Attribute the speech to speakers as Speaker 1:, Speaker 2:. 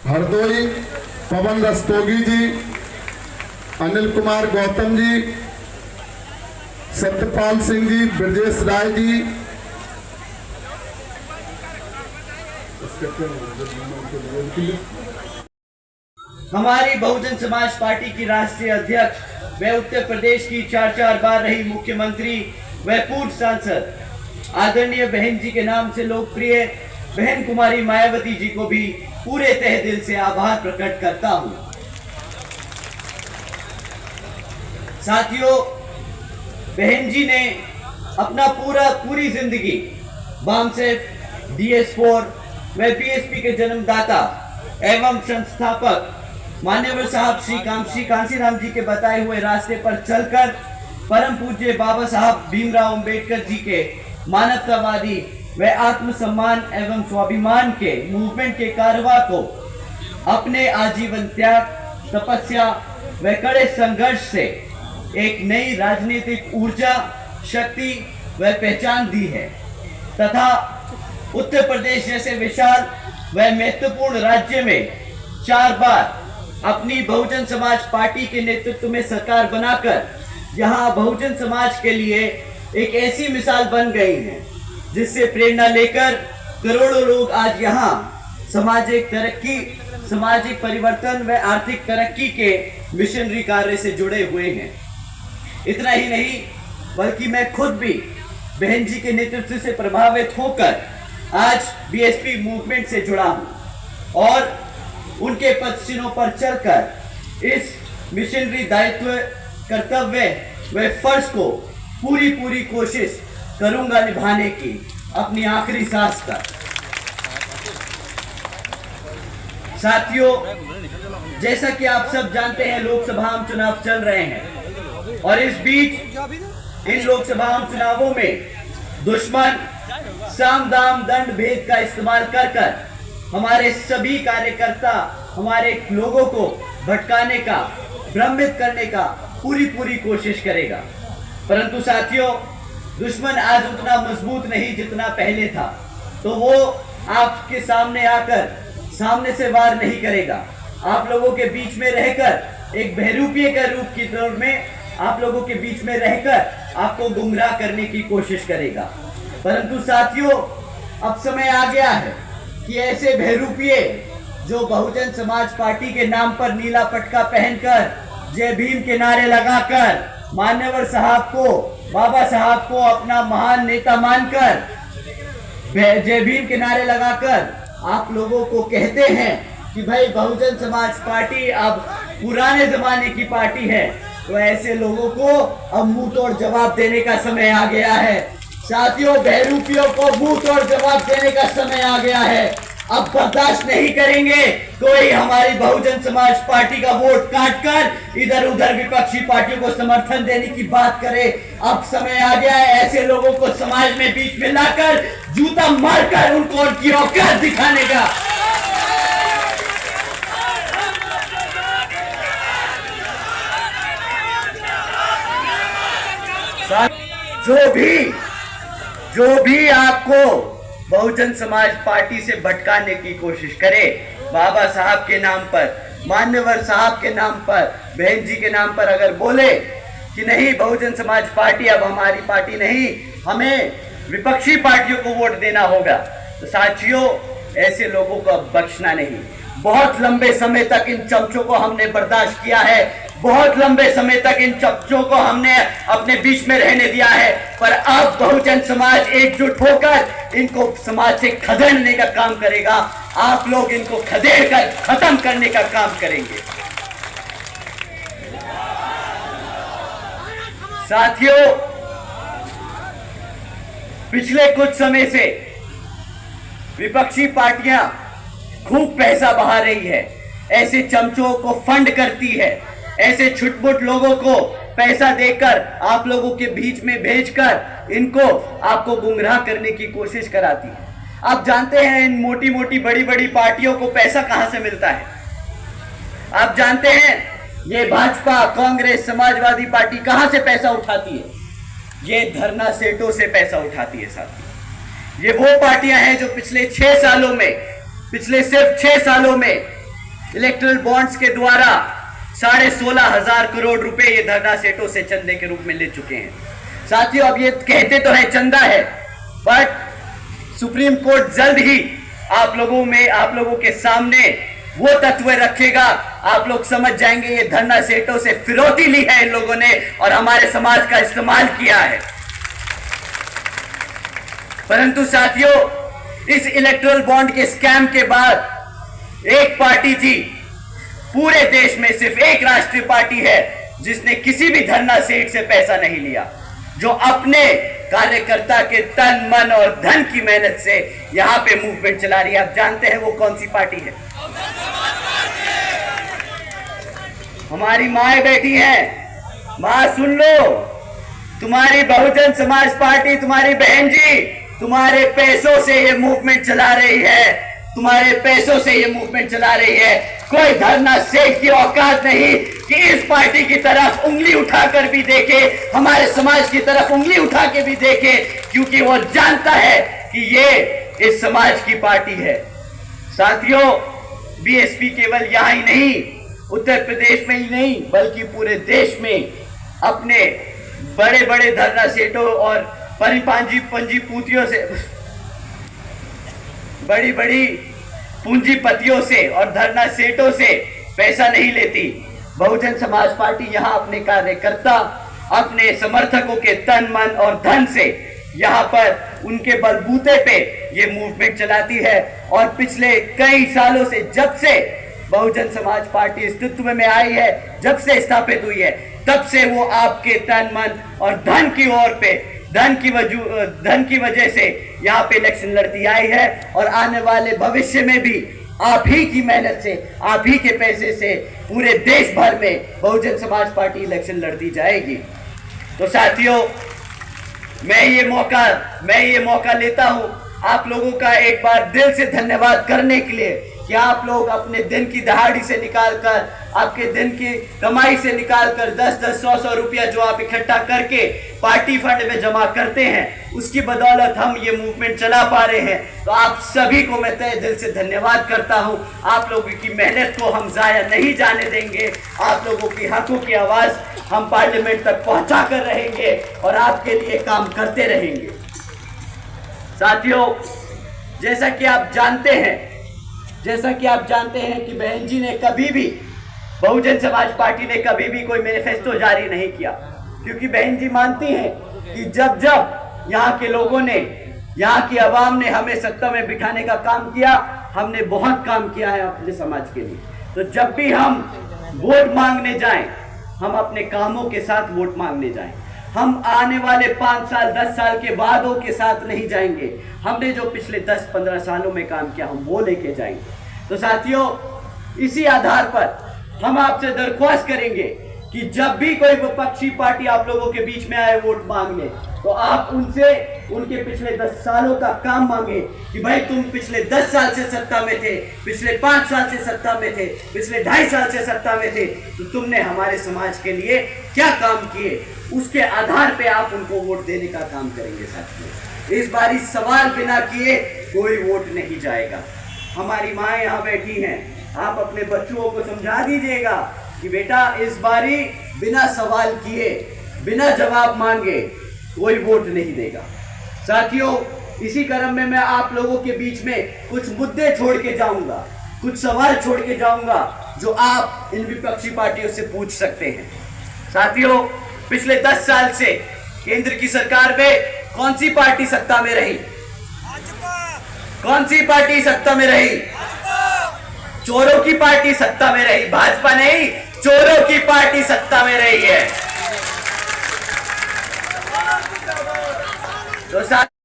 Speaker 1: हरदोई पवन रस्तोगी जी, अनिल कुमार गौतम जी, सत्यपाल सिंह जी, ब्रजेश राय जी,
Speaker 2: हमारी बहुजन समाज पार्टी की राष्ट्रीय अध्यक्ष व उत्तर प्रदेश की 4 बार रही मुख्यमंत्री व पूर्व सांसद आदरणीय बहन जी के नाम से लोकप्रिय बहन कुमारी मायावती जी को भी पूरे तहे दिल से आभार प्रकट करता हूं। साथियों, बहन जी ने अपना पूरी जिंदगी बामसेफ, DS4 व BSP के जन्मदाता एवं संस्थापक मान्यवर साहब श्री कांशीराम जी के बताए हुए रास्ते पर चलकर परम पूज्य बाबा साहब भीमराव अंबेडकर जी के मानवतावादी व आत्मसम्मान एवं स्वाभिमान के मूवमेंट के कारवा को अपने आजीवन त्याग, तपस्या व कड़े संघर्ष से एक नई राजनीतिक ऊर्जा, शक्ति व पहचान दी है तथा उत्तर प्रदेश जैसे विशाल व महत्वपूर्ण राज्य में 4 बार अपनी बहुजन समाज पार्टी के नेतृत्व में सरकार बनाकर यहाँ बहुजन समाज के लिए एक ऐसी मिसाल बन गई है जिससे प्रेरणा लेकर करोड़ों लोग आज यहाँ सामाजिक तरक्की, सामाजिक परिवर्तन व आर्थिक तरक्की के मिशनरी कार्य से जुड़े हुए हैं। इतना ही नहीं बल्कि मैं खुद भी बहन जी के नेतृत्व से प्रभावित होकर आज BSP मूवमेंट से जुड़ा हूं और उनके पदचिन्हों पर चलकर इस मिशनरी दायित्व, कर्तव्य व फर्ज को पूरी कोशिश करूंगा निभाने की अपनी आखिरी सांस तक। साथियों, जैसा कि आप सब जानते हैं, लोकसभा चुनाव चल रहे हैं और इस बीच इन लोकसभा चुनावों में दुश्मन साम दाम दंड भेद का इस्तेमाल कर हमारे सभी कार्यकर्ता, हमारे लोगों को भटकाने का, भ्रमित करने का पूरी कोशिश करेगा। परंतु साथियों, दुश्मन आज उतना मजबूत नहीं जितना पहले था, तो वो आपके सामने आकर सामने से वार नहीं करेगा। आप लोगों के बीच में रहकर एक बहरूपिये का रूप की तौर में आप लोगों के बीच में रहकर आपको गुमराह करने की कोशिश करेगा। परंतु साथियों, अब समय आ गया है कि ऐसे बहरूपिये जो बहुजन समाज पार्टी के नाम पर नीला पटका पहनकर, जय भीम के नारे लगाकर, मान्यवर साहब को, बाबा साहब को अपना महान नेता मानकर, जय भीम के नारे लगाकर आप लोगों को कहते हैं कि भाई बहुजन समाज पार्टी अब पुराने जमाने की पार्टी है, तो ऐसे लोगों को अब मुंह तोड़ जवाब देने का समय आ गया है। साथियों, बहरूपियों को मुंह तोड़ जवाब देने का समय आ गया है। अब बर्दाश्त नहीं करेंगे कोई हमारी बहुजन समाज पार्टी का वोट काटकर इधर उधर विपक्षी पार्टियों को समर्थन देने की बात करे। अब समय आ गया है ऐसे लोगों को समाज में बीच में लाकर जूता मारकर उनको उनकी औकात दिखाने का। जो भी आपको बहुजन समाज पार्टी से भटकाने की कोशिश करे, बाबा साहब के नाम पर, मान्यवर साहब के नाम पर, बहन जी के नाम पर अगर बोले कि नहीं बहुजन समाज पार्टी अब हमारी पार्टी नहीं, हमें विपक्षी पार्टियों को वोट देना होगा, तो साथियों ऐसे लोगों को अब बख्शना नहीं। बहुत लंबे समय तक इन चमचों को हमने बर्दाश्त किया है, बहुत लंबे समय तक इन चमचों को हमने अपने बीच में रहने दिया है, पर अब बहुजन समाज एकजुट होकर इनको समाज से खदेड़ने का काम करेगा। आप लोग इनको खदेड़ कर खत्म करने का काम करेंगे। साथियों, पिछले कुछ समय से विपक्षी पार्टियां खूब पैसा बहा रही है, ऐसे चमचों को फंड करती है, ऐसे छुटपुट लोगों को पैसा देकर आप लोगों के बीच में भेजकर इनको आपको गुमराह करने की कोशिश कराती है। आप जानते हैं इन मोटी मोटी बड़ी बड़ी पार्टियों को पैसा कहां से मिलता है? आप जानते हैं ये भाजपा, कांग्रेस, समाजवादी पार्टी कहां से पैसा उठाती है? ये धरना सेठों से पैसा उठाती है। साथी, ये वो पार्टियां हैं जो पिछले 6 सालों में, पिछले सिर्फ 6 सालों में इलेक्ट्रल बॉन्ड्स के द्वारा 16,500 करोड़ रुपए ये धरना सेठों से चंदे के रूप में ले चुके हैं। साथियों, अब ये कहते तो है चंदा है, बट सुप्रीम कोर्ट जल्द ही आप लोगों के सामने वो तत्व रखेगा, आप लोग समझ जाएंगे ये धरना सेठों से फिरौती ली है इन लोगों ने और हमारे समाज का इस्तेमाल किया है। परंतु साथियों, इस इलेक्टोरल बॉन्ड के स्कैम के बाद एक पार्टी थी, पूरे देश में सिर्फ एक राष्ट्रीय पार्टी है जिसने किसी भी धरना सेठ से पैसा नहीं लिया, जो अपने कार्यकर्ता के तन मन और धन की मेहनत से यहां पे मूवमेंट चला रही है। आप जानते हैं वो कौन सी पार्टी है? हमारी माएं बैठी हैं, मां सुन लो, तुम्हारी बहुजन समाज पार्टी, तुम्हारी बहन जी तुम्हारे पैसों से ये मूवमेंट चला रही है, तुम्हारे पैसों से ये मूवमेंट चला रही है। कोई धरना सेठ की औकात नहीं कि इस पार्टी की तरफ उंगली उठाकर भी देखे, हमारे समाज की तरफ उंगली उठा के भी देखे, क्योंकि वो जानता है कि ये इस समाज की पार्टी है। साथियों, बीएसपी केवल यहां ही नहीं, उत्तर प्रदेश में ही नहीं, बल्कि पूरे देश में अपने बड़े बड़े धरना सेठों और पंजीपूतियों से, बड़ी बड़ी पूंजीपतियों से और धरना सेठों से पैसा नहीं लेती। बहुजन समाज पार्टी यहां अपने कार्यकर्ता, अपने समर्थकों के तन मन और धन से यहां पर उनके बलबूते पे ये मूवमेंट चलाती है। और पिछले कई सालों से, जब से बहुजन समाज पार्टी अस्तित्व में आई है, जब से स्थापित हुई है, तब से वो आपके तन मन और धन की ओर पे, धन की वजह से यहाँ पे इलेक्शन लड़ती आई है और आने वाले भविष्य में भी आप ही की मेहनत से, आप ही के पैसे से पूरे देश भर में बहुजन समाज पार्टी इलेक्शन लड़ती जाएगी। तो साथियों, मैं ये मौका लेता हूं आप लोगों का एक बार दिल से धन्यवाद करने के लिए कि आप लोग अपने दिन की दहाड़ी से निकालकर, आपके दिन की कमाई से निकालकर 10-10, 100-100 रुपया जो आप इकट्ठा करके पार्टी फंड में जमा करते हैं, उसकी बदौलत हम ये मूवमेंट चला पा रहे हैं। तो आप सभी को मैं तहे दिल से धन्यवाद करता हूं। आप लोगों की मेहनत को हम जाया नहीं जाने देंगे। आप लोगों की हकों की आवाज हम पार्लियामेंट तक पहुंचा कर रहेंगे और आपके लिए काम करते रहेंगे। साथियों, जैसा कि आप जानते हैं कि बहन जी ने कभी भी, बहुजन समाज पार्टी ने कभी भी कोई मैनिफेस्टो जारी नहीं किया, क्योंकि बहन जी मानती हैं कि जब यहाँ के लोगों ने, यहाँ की आवाम ने हमें सत्ता में बिठाने का काम किया, हमने बहुत काम किया है अपने समाज के लिए। तो जब भी हम वोट मांगने जाएं, हम अपने कामों के साथ वोट मांगने जाएं। हम आने वाले 5 साल 10 साल के वादों के साथ नहीं जाएंगे, हमने जो पिछले 10-15 सालों में काम किया हम वो लेके जाएंगे। तो साथियों, इसी आधार पर हम आपसे दरख्वास्त करेंगे कि जब भी कोई विपक्षी पार्टी आप लोगों के बीच में आए वोट मांगने, तो आप उनसे उनके पिछले 10 सालों का काम मांगे कि भाई तुम पिछले 10 साल से सत्ता में थे, पिछले 5 साल से सत्ता में थे, पिछले 2.5 साल से सत्ता में थे, तो तुमने हमारे समाज के लिए क्या काम किए, उसके आधार पे आप उनको वोट देने का काम करेंगे। साथियों, इस बारी सवाल बिना किए कोई वोट नहीं जाएगा। हमारी माँ यहाँ बैठी हैं, आप अपने बच्चों को समझा दीजिएगा कि बेटा इस बारी बिना सवाल किए, बिना जवाब मांगे कोई वोट नहीं देगा। साथियों, इसी क्रम में मैं आप लोगों के बीच में कुछ मुद्दे छोड़ के जाऊंगा, कुछ सवाल छोड़ के जाऊंगा जो आप इन विपक्षी पार्टियों से पूछ सकते हैं। साथियों, पिछले 10 साल से केंद्र की सरकार में कौन सी पार्टी सत्ता में रही? कौन सी पार्टी सत्ता में रही? चोरों की पार्टी सत्ता में रही, भाजपा नहीं, चोरों की पार्टी सत्ता में रही है। तो